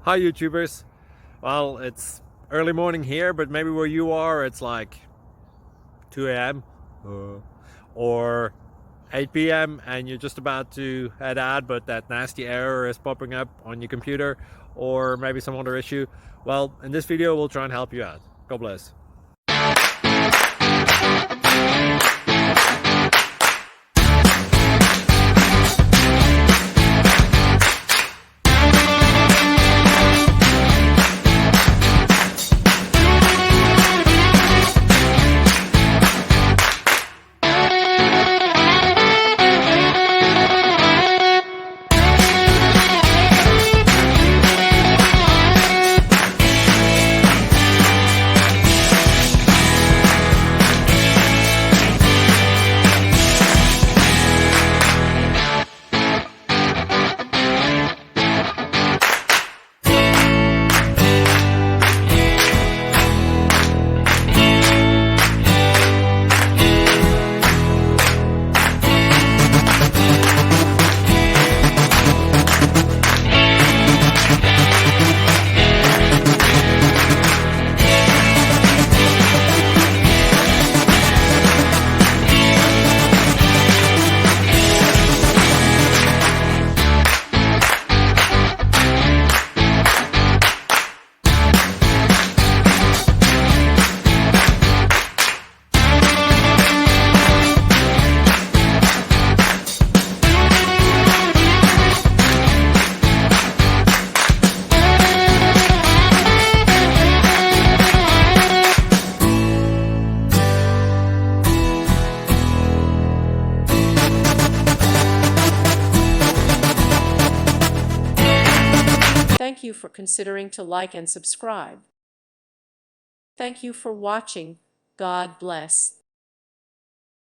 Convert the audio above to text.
Hi YouTubers. Well, it's early morning here, but maybe where you are it's like 2 a.m. Or 8 p.m. and you're just about to head out, but that nasty error is popping up on your computer, or maybe some other issue. Well, in this video we'll try and help you out. God bless. Thank you for considering to like and subscribe. Thank you for watching. God bless.